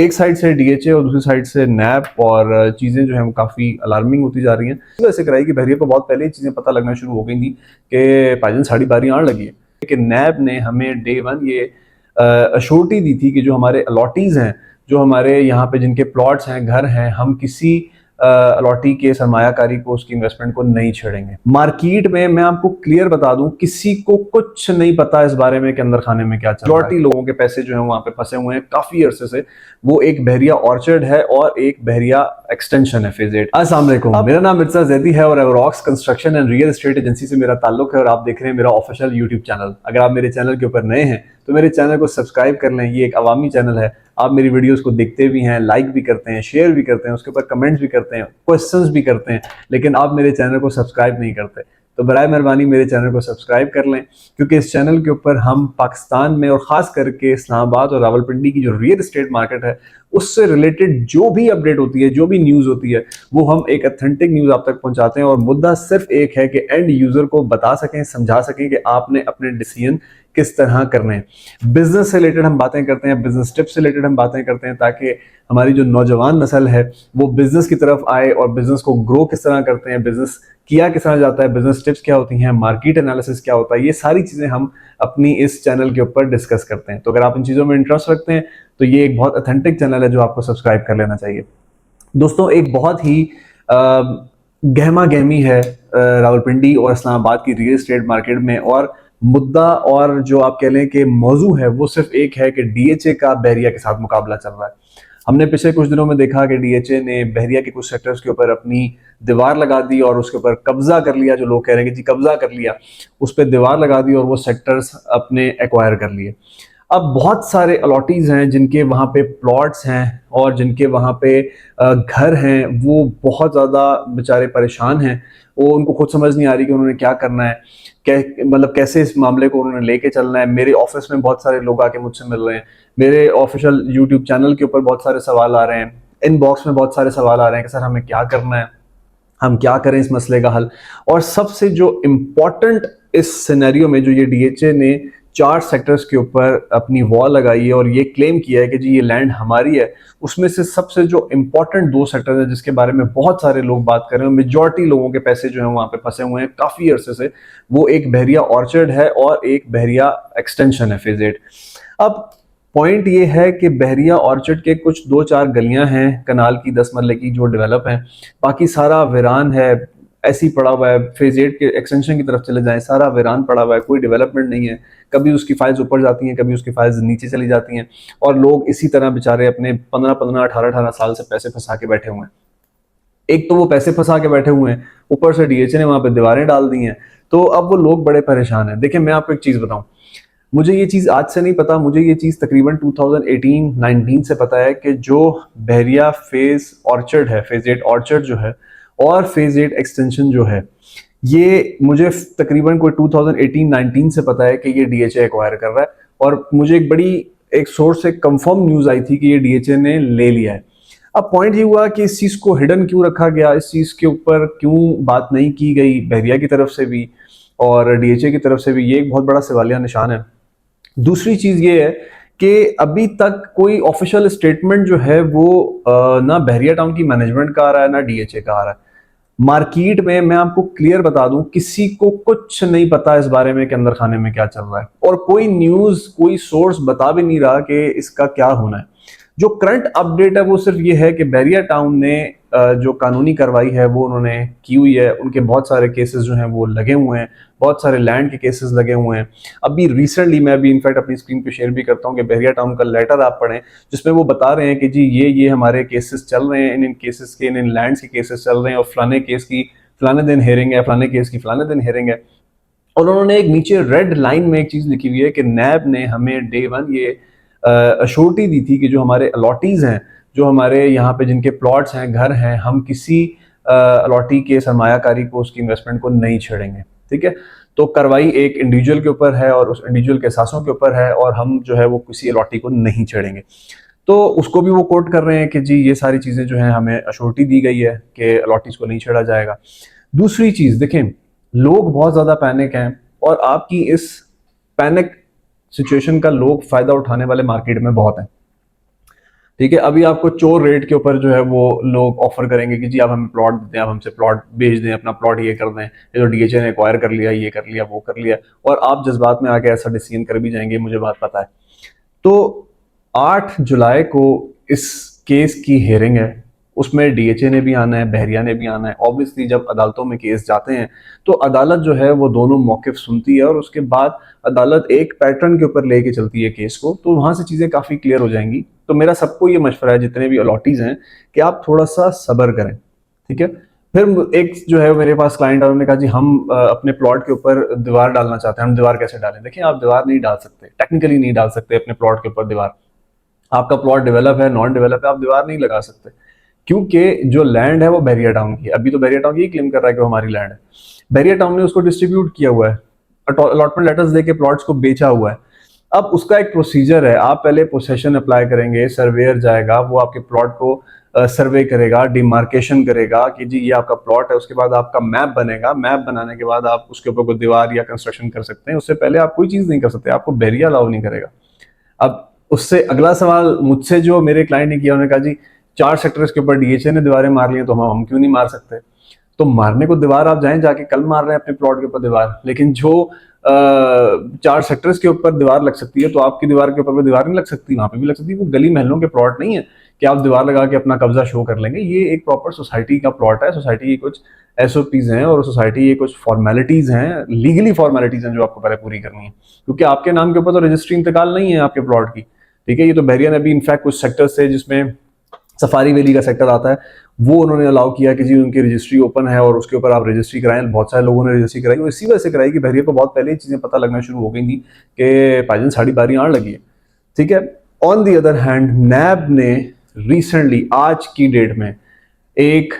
एक साइड से डीएचए और दूसरी साइड से नैप और चीज़ें जो है काफ़ी अलार्मिंग होती जा रही हैं। वैसे कराई कि बहरिया को बहुत पहले ही चीज़ें पता लगना शुरू हो गई थी कि भाईजान साड़ी बारी आने लगी है। लेकिन नैब ने हमें डे वन ये अश्योरिटी दी थी कि जो हमारे अलॉटीज़ हैं, जो हमारे यहाँ पे जिनके प्लॉट्स हैं, घर हैं, हम किसी अलॉटी के सरमायाकारी को, उसकी इन्वेस्टमेंट को नहीं छेड़ेंगे। मार्केट में मैं आपको क्लियर बता दूं, किसी को कुछ नहीं पता इस बारे में कि अंदर खाने में क्या चल रहा है। लोगों के पैसे जो है वहां पे फंसे हुए हैं काफी अरसे से। वो एक बहरिया ऑर्चर्ड है और एक बहरिया एक्सटेंशन है फेज 8। अस्सलाम वालेकुम, मेरा नाम मिर्जा जैदी है और Everox construction and real estate agency से मेरा ताल्लुक है और आप देख रहे हैं मेरा ऑफिशियल यूट्यूब चैनल। अगर आप मेरे चैनल के ऊपर नए हैं तो मेरे चैनल को सब्सक्राइब कर लें। ये एक अवामी चैनल है, आप मेरी वीडियोस को देखते भी हैं, लाइक भी करते हैं, शेयर भी करते हैं, उसके ऊपर कमेंट्स भी करते हैं, क्वेश्चंस भी करते हैं, लेकिन आप मेरे चैनल को सब्सक्राइब नहीं करते। तो बराए मेहरबानी मेरे चैनल को सब्सक्राइब कर लें, क्योंकि इस चैनल के ऊपर हम पाकिस्तान में और ख़ास करके इस्लामाबाद और रावलपिंडी की जो रियल एस्टेट मार्केट है उससे रिलेटेड जो भी अपडेट होती है, जो भी न्यूज़ होती है, वो हम एक ऑथेंटिक न्यूज़ आप तक पहुंचाते हैं। और मुद्दा सिर्फ एक है कि एंड यूज़र को बता सकें, समझा सकें कि आपने अपने डिसीजन किस तरह करने हैं। बिजनेस से रिलेटेड हम बातें करते हैं, बिजनेस टिप्स से रिलेटेड हम बातें करते हैं, ताकि हमारी जो नौजवान नस्ल है वो बिजनेस की तरफ आए और बिजनेस को ग्रो किस तरह करते हैं, बिजनेस किया किस तरह जाता है, बिजनेस टिप्स क्या होती हैं, मार्केट एनालिसिस क्या होता है, ये सारी चीज़ें हम अपनी इस चैनल के ऊपर डिस्कस करते हैं। तो अगर आप इन चीज़ों में इंटरेस्ट रखते हैं तो ये एक बहुत ऑथेंटिक चैनल है जो आपको सब्सक्राइब कर लेना चाहिए। दोस्तों, एक बहुत ही गहमा गहमी है रावलपिंडी और इस्लामाबाद की रियल एस्टेट मार्केट में, और मुद्दा और जो आप कह लें कि मौजू है वो सिर्फ एक है कि डीएचए का बहरिया के साथ मुकाबला चल रहा है। हमने पिछले कुछ दिनों में देखा कि डीएचए ने बहरिया के कुछ सेक्टर्स के ऊपर अपनी दीवार लगा दी और उसके ऊपर कब्जा कर लिया। जो लोग कह रहे हैं कि जी कब्जा कर लिया, उस पर दीवार लगा दी और वो सेक्टर्स अपने एक्वायर कर लिए। अब बहुत सारे अलॉटीज़ हैं जिनके वहाँ पे प्लॉट्स हैं और जिनके वहाँ पे घर हैं, वो बहुत ज़्यादा बेचारे परेशान हैं। वो उनको खुद समझ नहीं आ रही कि उन्होंने क्या करना है, मतलब कैसे इस मामले को उन्होंने लेके चलना है। मेरे ऑफिस में बहुत सारे लोग आके मुझसे मिल रहे हैं, मेरे ऑफिशियल यूट्यूब चैनल के ऊपर बहुत सारे सवाल आ रहे हैं, इनबॉक्स में बहुत सारे सवाल आ रहे हैं कि सर हमें क्या करना है, हम क्या करें इस मसले का हल। और सबसे जो इम्पोर्टेंट इस सिनेरियो में, जो ये डीएचए ने 4 सेक्टर्स के ऊपर अपनी वॉल लगाई है और ये क्लेम किया है कि जी ये लैंड हमारी है, उसमें से सबसे जो इम्पोर्टेंट 2 सेक्टर हैं जिसके बारे में बहुत सारे लोग बात कर रहे हैं, मेजॉरिटी लोगों के पैसे जो हैं वहाँ पे फंसे हुए हैं काफ़ी अरसे से, वो एक बहरिया ऑर्चर्ड है और एक बहरिया एक्सटेंशन है फेज 8। अब पॉइंट ये है कि बहरिया ऑर्चर्ड के कुछ 2-4 गलियां हैं कनाल की 10 मरले की जो डेवलप हैं, बाकी सारा वीरान है, ऐसी पड़ा हुआ है। फेज 8 के एक्सटेंशन की तरफ चले जाएं, सारा वीरान पड़ा हुआ है, कोई डेवलपमेंट नहीं है। कभी उसकी फाइल्स ऊपर जाती हैं, कभी उसकी फाइल्स नीचे चली जाती हैं, और लोग इसी तरह बेचारे अपने 15-15, 18-18 साल से पैसे फंसा के बैठे हुए हैं। एक तो वो पैसे फंसा के बैठे हुए हैं, ऊपर से डीएचए ने वहां पे दीवारें डाल दी हैं, तो अब वो लोग बड़े परेशान हैं। देखिए, मैं आपको एक चीज बताऊं, मुझे ये चीज़ आज से नहीं पता, मुझे ये चीज़ तकरीबन 2018-19 से पता है कि जो बहरिया फेज ऑर्चर्ड है, फेज 8 ऑर्चर्ड जो है, और फेज 8 एक्सटेंशन जो है, ये मुझे तकरीबन कोई 2018-19 से पता है कि ये डीएचए एक्वायर कर रहा है। और मुझे एक बड़ी एक सोर्स से कंफर्म न्यूज़ आई थी कि ये डीएचए ने ले लिया है। अब पॉइंट ये हुआ कि इस चीज़ को हिडन क्यों रखा गया, इस चीज़ के ऊपर क्यों बात नहीं की गई बहरिया की तरफ से भी और डीएचए की तरफ से भी, ये एक बहुत बड़ा सवालिया निशान है। दूसरी चीज ये है कि अभी तक कोई ऑफिशियल स्टेटमेंट जो है वो ना बहरिया टाउन की मैनेजमेंट का आ रहा है, ना डीएचए का आ रहा है। मार्केट में मैं आपको क्लियर बता दूं, किसी को कुछ नहीं पता इस बारे में कि अंदर खाने में क्या चल रहा है, और कोई न्यूज, कोई सोर्स बता भी नहीं रहा कि इसका क्या होना है। जो करंट अपडेट है वो सिर्फ ये है कि बहरिया टाउन ने जो कानूनी कार्रवाई है वो उन्होंने की हुई है। उनके बहुत सारे केसेस जो हैं वो लगे हुए हैं, बहुत सारे लैंड के केसेस लगे हुए हैं। अभी रिसेंटली मैं अभी इनफैक्ट अपनी स्क्रीन पे शेयर भी करता हूँ कि बहरिया टाउन का लेटर आप पढ़ें, जिसमें वो बता रहे हैं कि जी ये हमारे केसेस चल रहे हैं, इन केसेस के, इन लैंड्स के केसेस चल रहे हैं, और फलाने केस की फलाने दिन हेयरिंग है, फलाने केस की फलाने दिन हेयरिंग है। और उन्होंने एक नीचे रेड लाइन में एक चीज लिखी हुई है कि नैब ने हमें डे वन ये अश्योरिटी दी थी कि जो हमारे अलॉटीज हैं, जो हमारे यहाँ पे जिनके प्लॉट्स हैं, घर हैं, हम किसी अलॉटी के सरमायाकारी को, उसकी इन्वेस्टमेंट को नहीं छेड़ेंगे। ठीक है, तो कार्रवाई एक इंडिविजुअल के ऊपर है और उस इंडिविजुअल के एहसासों के ऊपर है, और हम जो है वो किसी अलॉटी को नहीं छेड़ेंगे। तो उसको भी वो कोट कर रहे हैं कि जी ये सारी चीज़ें जो हैं हमें अश्योरिटी दी गई है कि अलॉटीज को नहीं छेड़ा जाएगा। दूसरी चीज़ देखें, लोग बहुत ज़्यादा पैनिक हैं, और आपकी इस पैनिक सिचुएशन का लोग फायदा उठाने वाले मार्केट में बहुत हैं। ठीक है, अभी आपको चोर रेट के ऊपर जो है वो लोग ऑफर करेंगे कि जी आप हमें प्लॉट देते हैं, आप हमसे प्लॉट बेच दें, अपना प्लॉट ये कर दें, ये तो डीएचए ने एक्वायर कर लिया, ये कर लिया, वो कर लिया, और आप जज्बात में आके ऐसा डिसीजन कर भी जाएंगे, मुझे बात पता है। तो 8 जुलाई को इस केस की हेयरिंग है, उसमें डीएचए ने भी आना है, बहरिया ने भी आना है। ऑब्वियसली जब अदालतों में केस जाते हैं तो अदालत जो है वो दोनों मौकिफ सुनती है और उसके बाद अदालत एक पैटर्न के ऊपर लेके चलती है केस को, तो वहां से चीजें काफी क्लियर हो जाएंगी। तो मेरा सबको ये मशवरा है, जितने भी अलॉटीज हैं, कि आप थोड़ा सा सब्र करें, ठीक है। फिर एक जो है मेरे पास क्लाइंट उन्होंने कहा जी हम अपने प्लॉट के ऊपर दीवार डालना चाहते हैं, हम दीवार कैसे डालें? देखिए, आप दीवार नहीं डाल सकते, टेक्निकली नहीं डाल सकते अपने प्लॉट के ऊपर दीवार। आपका प्लॉट डेवलप है, नॉन डेवलप है, आप दीवार नहीं लगा सकते, क्योंकि जो लैंड है वो बैरियर टाउन की है। अभी तो बैरियर टाउन यही क्लेम कर रहा है कि वो हमारी लैंड है। बैरियर टाउन ने उसको डिस्ट्रीब्यूट किया हुआ है, अलॉटमेंट लेटर्स देके प्लॉट्स को बेचा हुआ है। अब उसका एक प्रोसीजर है, आप पहले पोसेशन अप्लाई करेंगे, सर्वेयर जाएगा, वो आपके प्लॉट को सर्वे करेगा, डिमार्केशन करेगा कि जी ये आपका प्लॉट है, उसके बाद आपका मैप बनेगा, मैप बनाने के बाद आप उसके ऊपर कोई दीवार या कंस्ट्रक्शन कर सकते हैं। उससे पहले आप कोई चीज नहीं कर सकते, आपको बैरियर अलाउ नहीं करेगा। अब उससे अगला सवाल मुझसे जो मेरे क्लाइंट ने किया, उन्होंने कहा जी 4 सेक्टर्स के ऊपर डीएचए ने दीवारें मार ली हैं, तो हम क्यों नहीं मार सकते? तो मारने को दीवार आप जाएं, जाके कल मार रहे हैं अपने प्लॉट के ऊपर दीवार, लेकिन जो 4 सेक्टर्स के ऊपर दीवार लग सकती है, तो आपकी दीवार के ऊपर भी दीवार नहीं लग सकती, वहां पे भी लग सकती है। वो गली महलों के प्लॉट नहीं है कि आप दीवार लगा के अपना कब्जा शो कर लेंगे। ये एक प्रॉपर सोसाइटी का प्लॉट है, सोसाइटी की कुछ एसओपीज हैं और सोसाइटी की कुछ फॉर्मेलिटीज हैं, लीगली फॉर्मेलिटीज हैं जो आपको पहले पूरी करनी है, क्योंकि आपके नाम के ऊपर तो रजिस्ट्री इंतकाल नहीं है आपके प्लॉट की, ठीक है। ये तो बहरिया ने भी इनफैक्ट कुछ सेक्टर्स थे जिसमें सफारी वैली का सेक्टर आता है, वो उन्होंने अलाउ किया कि जी उनकी रजिस्ट्री ओपन है और उसके ऊपर आप रजिस्ट्री कराएं। बहुत सारे लोगों ने रजिस्ट्री कराई, और इसी वजह से कराई कि बहरिया को बहुत पहले ही चीजें पता लगना शुरू हो गई थी कि भाईजान साड़ी बारी आने लगी है, ठीक है। ऑन दी अदर हैंड नैब ने रिसेंटली आज की डेट में एक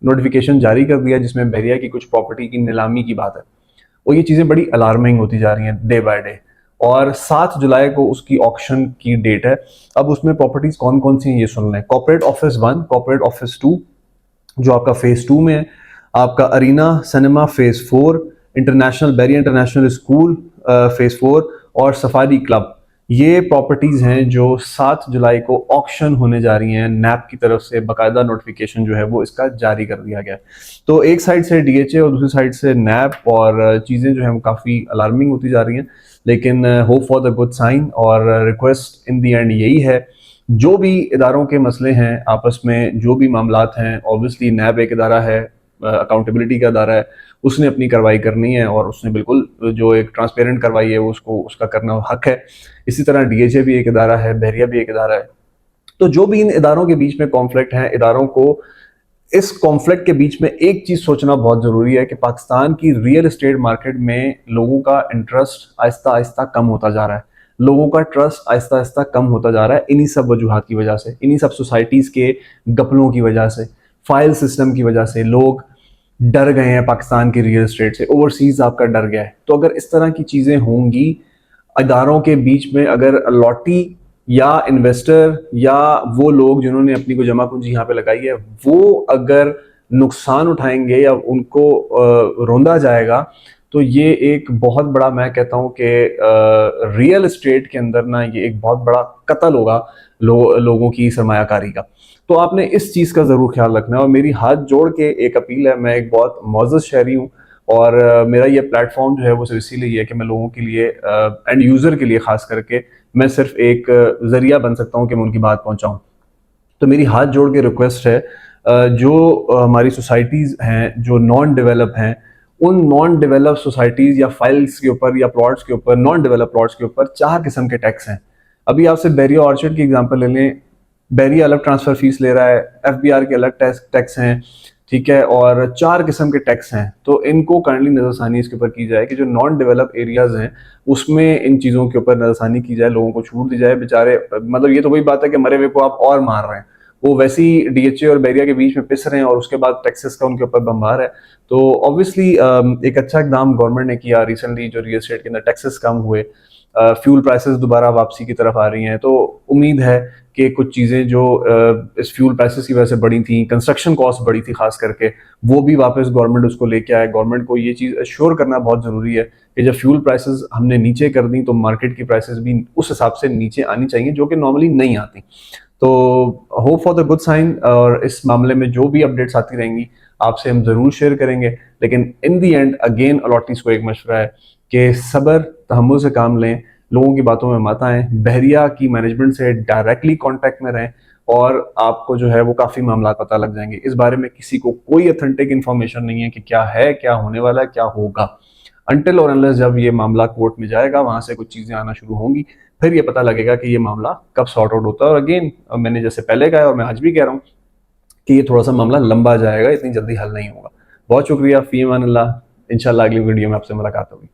नोटिफिकेशन जारी कर दिया जिसमें बहरिया की कुछ प्रॉपर्टी की नीलामी की बात है, और ये चीजें बड़ी अलार्मिंग होती जा रही हैं डे बाय डे। और 7 जुलाई को उसकी ऑक्शन की डेट है। अब उसमें प्रॉपर्टीज कौन कौन सी हैं ये सुन लें। कॉर्पोरेट ऑफिस 1, कॉर्पोरेट ऑफिस 2 जो आपका फेज 2 में है, आपका अरीना सिनेमा फेज 4, इंटरनेशनल बैरिया इंटरनेशनल स्कूल फेज 4, और सफारी क्लब, ये प्रॉपर्टीज हैं जो 7 जुलाई को ऑक्शन होने जा रही हैं। नैप की तरफ से बाकायदा नोटिफिकेशन जो है वो इसका जारी कर दिया गया है। तो एक साइड से डीएचए और दूसरी साइड से नैप, और चीज़ें जो है काफ़ी अलार्मिंग होती जा रही हैं, लेकिन hope for the good sign. और रिक्वेस्ट इन दी एंड यही है, जो भी इदारों के मसले हैं आपस में, जो भी मामलात हैं, ऑब्वियसली नैब एक इदारा है, अकाउंटेबिलिटी का इदारा है, उसने अपनी कार्रवाई करनी है और उसने बिल्कुल जो एक ट्रांसपेरेंट कार्रवाई है वो उसको उसका करना हक है। इसी तरह डीएचए भी एक इदारा है, बहरिया भी एक इदारा है। तो जो भी इन इदारों के बीच में कॉन्फ्लिक्ट है, इदारों को इस कॉन्फ्लिक्ट के बीच में एक चीज सोचना बहुत जरूरी है कि पाकिस्तान की रियल एस्टेट मार्केट में लोगों का इंटरेस्ट आहिस्ता आहिस्ता कम होता जा रहा है, लोगों का ट्रस्ट आहिस्ता आहिस्ता कम होता जा रहा है, इन्हीं सब वजूहात की वजह से, इन्हीं सब सोसाइटीज के गपलों की वजह से, फाइल सिस्टम की वजह से लोग डर गए हैं पाकिस्तान की रियल एस्टेट से, ओवरसीज आपका डर गया है। तो अगर इस तरह की चीजें होंगी इदारों के बीच में, अगर अलॉटी या इन्वेस्टर या वो लोग जिन्होंने अपनी को जमा पूंजी यहाँ पे लगाई है, वो अगर नुकसान उठाएंगे या उनको रोंदा जाएगा, तो ये एक बहुत बड़ा, मैं कहता हूँ कि रियल एस्टेट के अंदर ना ये एक बहुत बड़ा कत्ल होगा लोगों की सरमायाकारी का। तो आपने इस चीज़ का ज़रूर ख्याल रखना है। और मेरी हाथ जोड़ के एक अपील है, मैं एक बहुत मोअज़्ज़ज़ शहरी हूँ और मेरा ये प्लेटफॉर्म जो है वो सिर्फ इसीलिए है कि मैं लोगों के लिए एंड यूज़र के लिए ख़ास करके मैं सिर्फ एक ज़रिया बन सकता हूँ कि मैं उनकी बात पहुँचाऊँ। तो मेरी हाथ जोड़ के रिक्वेस्ट है, जो हमारी सोसाइटीज़ हैं जो नॉन डेवलप हैं, उन नॉन डेवलप सोसाइटीज़ या फाइल्स के ऊपर या प्लॉट्स के ऊपर, नॉन डेवलप प्लॉट्स के ऊपर 4 किस्म के टैक्स हैं। अभी आपसे बैरिया ऑर्चर्ड की एग्जांपल ले लें, बैरिया अलग ट्रांसफर फीस ले रहा है, एफबीआर के अलग टैक्स हैं, ठीक है, और 4 किस्म के टैक्स हैं। तो इनको काइंडली नजरसानी इसके ऊपर की जाए कि जो नॉन डेवलप एरियाज हैं उसमें इन चीज़ों के ऊपर नजरसानी की जाए, लोगों को छूट दी जाए। बेचारे, मतलब ये तो वही बात है कि मरे हुए को आप और मार रहे हैं, वो वैसे ही डीएचए और बैरिया के बीच में पिस रहे हैं और उसके बाद टैक्सेस का उनके ऊपर बम्बार है। तो ऑब्वियसली एक अच्छा इकदाम गवर्नमेंट ने किया रिसेंटली, जो रियल एस्टेट के अंदर टैक्सेस कम हुए, फ्यूल प्राइसेस दोबारा वापसी की तरफ आ रही हैं। तो उम्मीद है कि कुछ चीज़ें जो इस फ्यूल प्राइसेस की वजह से बढ़ी थी, कंस्ट्रक्शन कॉस्ट बढ़ी थी खास करके, वो भी वापस गवर्नमेंट उसको लेके आए। गवर्नमेंट को ये चीज़ एश्योर करना बहुत ज़रूरी है कि जब फ्यूल प्राइसेस हमने नीचे कर दी तो मार्केट की प्राइसेस भी उस हिसाब से नीचे आनी चाहिए, जो कि नॉर्मली नहीं आती। तो hope for the good sign, और इस मामले में जो भी अपडेट्स आती रहेंगी आपसे हम ज़रूर शेयर करेंगे। लेकिन इन दी एंड अगेन अलॉटीज़ को एक मशवरा है कि सब्र तहम्मुल से काम लें, लोगों की बातों में मत आएँ, बहरिया की मैनेजमेंट से डायरेक्टली कांटेक्ट में रहें और आपको जो है वो काफ़ी मामला पता लग जाएंगे। इस बारे में किसी को कोई ऑथेंटिक इन्फॉर्मेशन नहीं है कि क्या है, क्या होने वाला है, क्या होगा। अनटिल और अनलेस जब ये मामला कोर्ट में जाएगा, वहां से कुछ चीज़ें आना शुरू होंगी, फिर ये पता लगेगा कि ये मामला कब सॉर्ट आउट होता है। और अगेन मैंने जैसे पहले कहा और मैं आज भी कह रहा हूँ कि ये थोड़ा सा मामला लंबा जाएगा, इतनी जल्दी हल नहीं होगा। बहुत शुक्रिया, फी अमान अल्लाह। इंशाल्लाह अगली वीडियो में आपसे मुलाकात होगी।